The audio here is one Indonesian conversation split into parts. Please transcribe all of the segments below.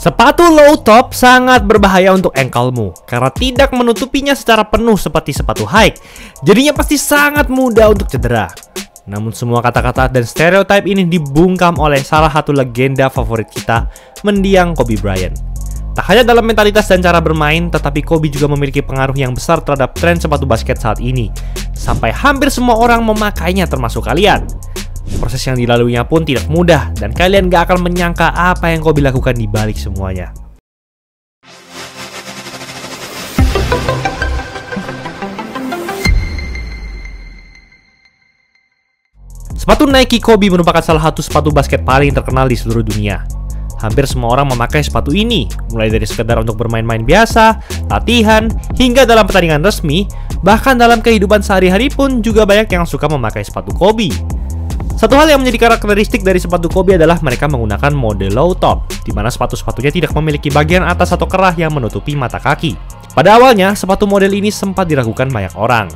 Sepatu low top sangat berbahaya untuk engkelmu karena tidak menutupinya secara penuh seperti sepatu high. Jadinya pasti sangat mudah untuk cedera. Namun semua kata-kata dan stereotip ini dibungkam oleh salah satu legenda favorit kita, mendiang Kobe Bryant. Tak hanya dalam mentalitas dan cara bermain, tetapi Kobe juga memiliki pengaruh yang besar terhadap tren sepatu basket saat ini. Sampai hampir semua orang memakainya termasuk kalian. Proses yang dilaluinya pun tidak mudah, dan kalian gak akan menyangka apa yang Kobe lakukan di balik semuanya. Sepatu Nike Kobe merupakan salah satu sepatu basket paling terkenal di seluruh dunia. Hampir semua orang memakai sepatu ini, mulai dari sekedar untuk bermain-main biasa, latihan, hingga dalam pertandingan resmi. Bahkan dalam kehidupan sehari-hari pun juga banyak yang suka memakai sepatu Kobe. Satu hal yang menjadi karakteristik dari sepatu Kobe adalah mereka menggunakan mode low top, di mana sepatu-sepatunya tidak memiliki bagian atas atau kerah yang menutupi mata kaki. Pada awalnya, sepatu model ini sempat diragukan banyak orang.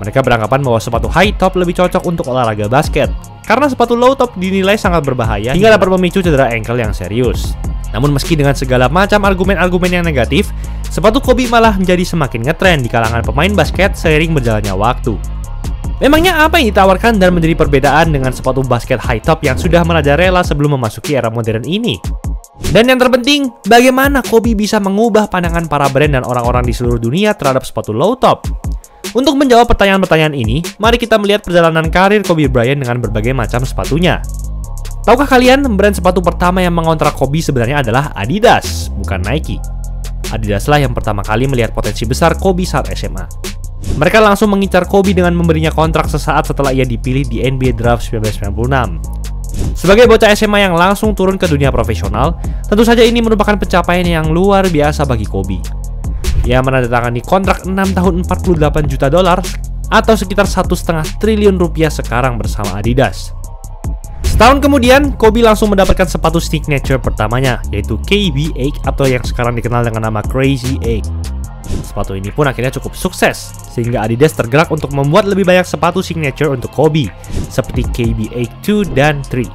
Mereka beranggapan bahwa sepatu high top lebih cocok untuk olahraga basket, karena sepatu low top dinilai sangat berbahaya hingga dapat memicu cedera ankle yang serius. Namun meski dengan segala macam argumen-argumen yang negatif, sepatu Kobe malah menjadi semakin ngetren di kalangan pemain basket seiring berjalannya waktu. Memangnya apa yang ditawarkan dan menjadi perbedaan dengan sepatu basket high top yang sudah merajalela sebelum memasuki era modern ini? Dan yang terpenting, bagaimana Kobe bisa mengubah pandangan para brand dan orang-orang di seluruh dunia terhadap sepatu low top? Untuk menjawab pertanyaan-pertanyaan ini, mari kita melihat perjalanan karir Kobe Bryant dengan berbagai macam sepatunya. Tahukah kalian, brand sepatu pertama yang mengontrak Kobe sebenarnya adalah Adidas, bukan Nike. Adidas lah yang pertama kali melihat potensi besar Kobe saat SMA. Mereka langsung mengincar Kobe dengan memberinya kontrak sesaat setelah ia dipilih di NBA Draft 1996. Sebagai bocah SMA yang langsung turun ke dunia profesional, tentu saja ini merupakan pencapaian yang luar biasa bagi Kobe. Ia menandatangani kontrak 6 tahun $48 juta atau sekitar 1,5 triliun rupiah sekarang bersama Adidas. Setahun kemudian, Kobe langsung mendapatkan sepatu signature pertamanya, yaitu KB8 atau yang sekarang dikenal dengan nama Crazy 8. Sepatu ini pun akhirnya cukup sukses, sehingga Adidas tergerak untuk membuat lebih banyak sepatu signature untuk Kobe, seperti KB8 2 dan 3.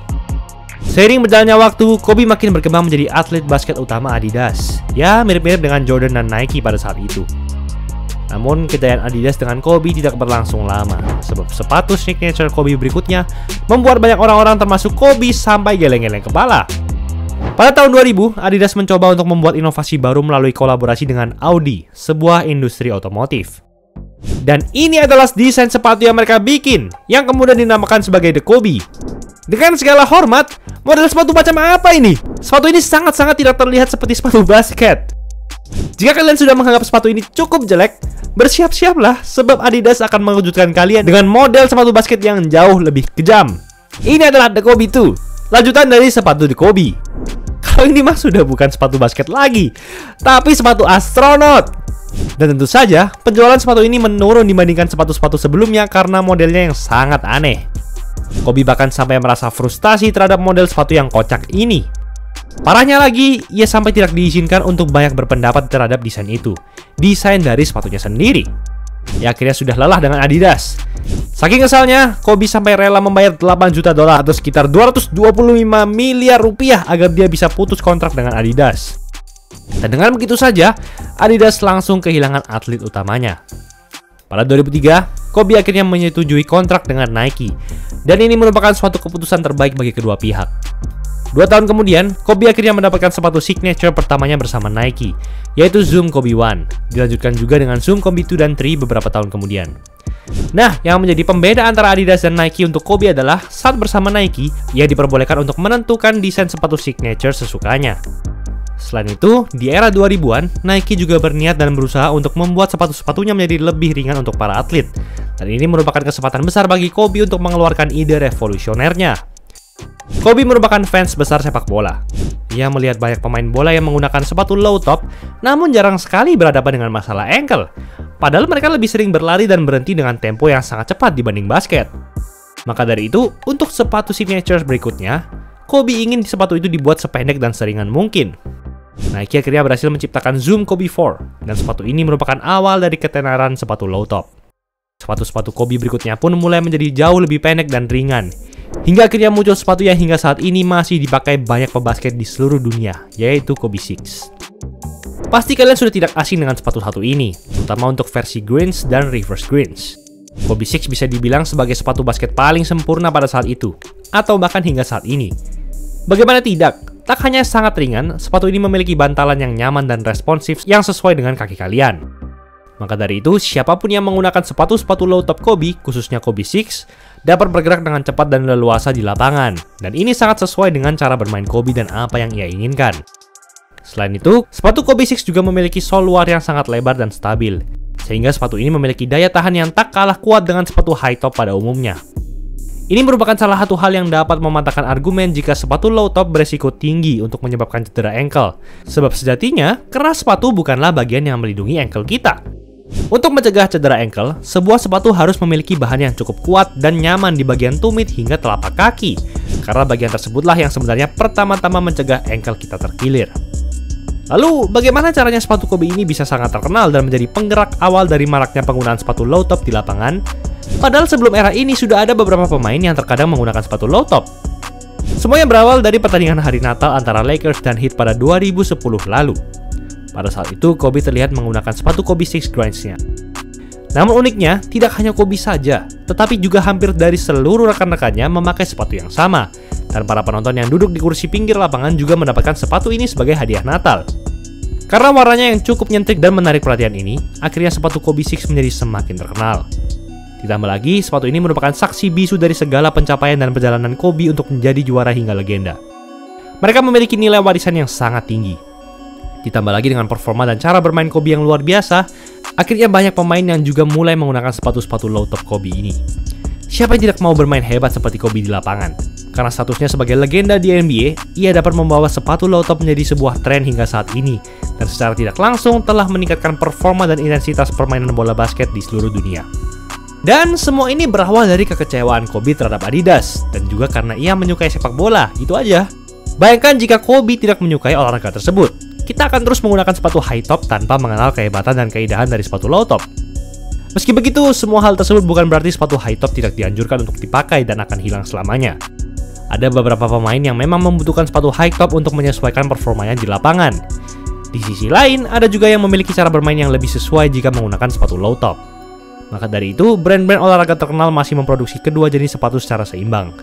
Seiring berjalannya waktu, Kobe makin berkembang menjadi atlet basket utama Adidas. Ya, mirip-mirip dengan Jordan dan Nike pada saat itu. Namun, kejayaan Adidas dengan Kobe tidak berlangsung lama, sebab sepatu signature Kobe berikutnya membuat banyak orang-orang termasuk Kobe sampai geleng-geleng kepala. Pada tahun 2000, Adidas mencoba untuk membuat inovasi baru melalui kolaborasi dengan Audi, sebuah industri otomotif. Dan ini adalah desain sepatu yang mereka bikin, yang kemudian dinamakan sebagai The Kobe. Dengan segala hormat, model sepatu macam apa ini? Sepatu ini sangat-sangat tidak terlihat seperti sepatu basket. Jika kalian sudah menganggap sepatu ini cukup jelek, bersiap-siaplah sebab Adidas akan mengejutkan kalian dengan model sepatu basket yang jauh lebih kejam. Ini adalah The Kobe 2, lanjutan dari sepatu The Kobe. Kalau ini mah sudah bukan sepatu basket lagi, tapi sepatu astronot. Dan tentu saja, penjualan sepatu ini menurun dibandingkan sepatu-sepatu sebelumnya karena modelnya yang sangat aneh. Kobe bahkan sampai merasa frustasi terhadap model sepatu yang kocak ini. Parahnya lagi, ia sampai tidak diizinkan untuk banyak berpendapat terhadap desain itu, desain dari sepatunya sendiri. Ia akhirnya sudah lelah dengan Adidas. Saking kesalnya, Kobe sampai rela membayar $8 juta atau sekitar 225 miliar rupiah agar dia bisa putus kontrak dengan Adidas. Dan dengan begitu saja, Adidas langsung kehilangan atlet utamanya. Pada 2003, Kobe akhirnya menyetujui kontrak dengan Nike, dan ini merupakan suatu keputusan terbaik bagi kedua pihak. 2 tahun kemudian, Kobe akhirnya mendapatkan sepatu signature pertamanya bersama Nike, yaitu Zoom Kobe 1. Dilanjutkan juga dengan Zoom Kobe 2 dan 3 beberapa tahun kemudian. Nah, yang menjadi pembeda antara Adidas dan Nike untuk Kobe adalah saat bersama Nike, ia diperbolehkan untuk menentukan desain sepatu signature sesukanya. Selain itu, di era 2000-an, Nike juga berniat dan berusaha untuk membuat sepatu-sepatunya menjadi lebih ringan untuk para atlet. Dan ini merupakan kesempatan besar bagi Kobe untuk mengeluarkan ide revolusionernya. Kobe merupakan fans besar sepak bola. Ia melihat banyak pemain bola yang menggunakan sepatu low top, namun jarang sekali berhadapan dengan masalah ankle. Padahal mereka lebih sering berlari dan berhenti dengan tempo yang sangat cepat dibanding basket. Maka dari itu, untuk sepatu signature berikutnya, Kobe ingin sepatu itu dibuat sependek dan seringan mungkin. Nike akhirnya berhasil menciptakan Zoom Kobe 4, dan sepatu ini merupakan awal dari ketenaran sepatu low top. Sepatu-sepatu Kobe berikutnya pun mulai menjadi jauh lebih pendek dan ringan. Hingga akhirnya muncul sepatu yang hingga saat ini masih dipakai banyak pebasket di seluruh dunia, yaitu Kobe 6. Pasti kalian sudah tidak asing dengan sepatu satu ini, terutama untuk versi greens dan reverse greens. Kobe 6 bisa dibilang sebagai sepatu basket paling sempurna pada saat itu, atau bahkan hingga saat ini. Bagaimana tidak? Tak hanya sangat ringan, sepatu ini memiliki bantalan yang nyaman dan responsif yang sesuai dengan kaki kalian. Maka dari itu, siapapun yang menggunakan sepatu-sepatu low top Kobe, khususnya Kobe 6, dapat bergerak dengan cepat dan leluasa di lapangan. Dan ini sangat sesuai dengan cara bermain Kobe dan apa yang ia inginkan. Selain itu, sepatu Kobe 6 juga memiliki sol luar yang sangat lebar dan stabil, sehingga sepatu ini memiliki daya tahan yang tak kalah kuat dengan sepatu high top pada umumnya. Ini merupakan salah satu hal yang dapat mematahkan argumen jika sepatu low top beresiko tinggi untuk menyebabkan cedera ankle, sebab sejatinya keras sepatu bukanlah bagian yang melindungi ankle kita. Untuk mencegah cedera ankle, sebuah sepatu harus memiliki bahan yang cukup kuat dan nyaman di bagian tumit hingga telapak kaki, karena bagian tersebutlah yang sebenarnya pertama-tama mencegah ankle kita terkilir. Lalu, bagaimana caranya sepatu Kobe ini bisa sangat terkenal dan menjadi penggerak awal dari maraknya penggunaan sepatu low top di lapangan? Padahal sebelum era ini sudah ada beberapa pemain yang terkadang menggunakan sepatu low top. Semuanya berawal dari pertandingan hari Natal antara Lakers dan Heat pada 2010 lalu. Pada saat itu, Kobe terlihat menggunakan sepatu Kobe 6 Grinds-nya. Namun uniknya, tidak hanya Kobe saja, tetapi juga hampir dari seluruh rekan-rekannya memakai sepatu yang sama. Dan para penonton yang duduk di kursi pinggir lapangan juga mendapatkan sepatu ini sebagai hadiah Natal. Karena warnanya yang cukup nyentrik dan menarik perhatian ini, akhirnya sepatu Kobe 6 menjadi semakin terkenal. Ditambah lagi, sepatu ini merupakan saksi bisu dari segala pencapaian dan perjalanan Kobe untuk menjadi juara hingga legenda. Mereka memiliki nilai warisan yang sangat tinggi. Ditambah lagi dengan performa dan cara bermain Kobe yang luar biasa, akhirnya banyak pemain yang juga mulai menggunakan sepatu-sepatu low top Kobe ini. Siapa yang tidak mau bermain hebat seperti Kobe di lapangan? Karena statusnya sebagai legenda di NBA, ia dapat membawa sepatu low top menjadi sebuah tren hingga saat ini, dan secara tidak langsung telah meningkatkan performa dan intensitas permainan bola basket di seluruh dunia. Dan semua ini berawal dari kekecewaan Kobe terhadap Adidas, dan juga karena ia menyukai sepak bola, itu aja. Bayangkan jika Kobe tidak menyukai olahraga tersebut, kita akan terus menggunakan sepatu high top tanpa mengenal kehebatan dan keindahan dari sepatu low top. Meski begitu, semua hal tersebut bukan berarti sepatu high top tidak dianjurkan untuk dipakai dan akan hilang selamanya. Ada beberapa pemain yang memang membutuhkan sepatu high top untuk menyesuaikan performanya di lapangan. Di sisi lain, ada juga yang memiliki cara bermain yang lebih sesuai jika menggunakan sepatu low top. Maka dari itu, brand-brand olahraga terkenal masih memproduksi kedua jenis sepatu secara seimbang.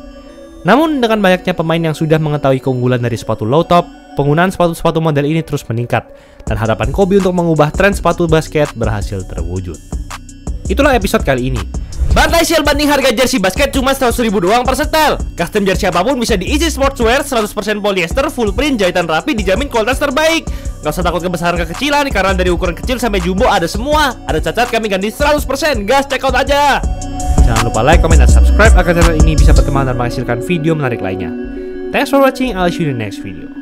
Namun, dengan banyaknya pemain yang sudah mengetahui keunggulan dari sepatu low top, penggunaan sepatu-sepatu model ini terus meningkat, dan harapan Kobe untuk mengubah tren sepatu basket berhasil terwujud. Itulah episode kali ini. Bantai sale banding harga jersey basket cuma 100.000 doang per setel. Custom jersey apapun bisa di Easy Sportswear, 100% polyester, full print, jahitan rapi, dijamin kualitas terbaik. Gak usah takut kebesaran kekecilan, karena dari ukuran kecil sampai jumbo ada semua. Ada cacat kami ganti 100%, gas check out aja. Jangan lupa like, comment, dan subscribe agar channel ini bisa berkembang dan menghasilkan video menarik lainnya. Thanks for watching, I'll see you in the next video.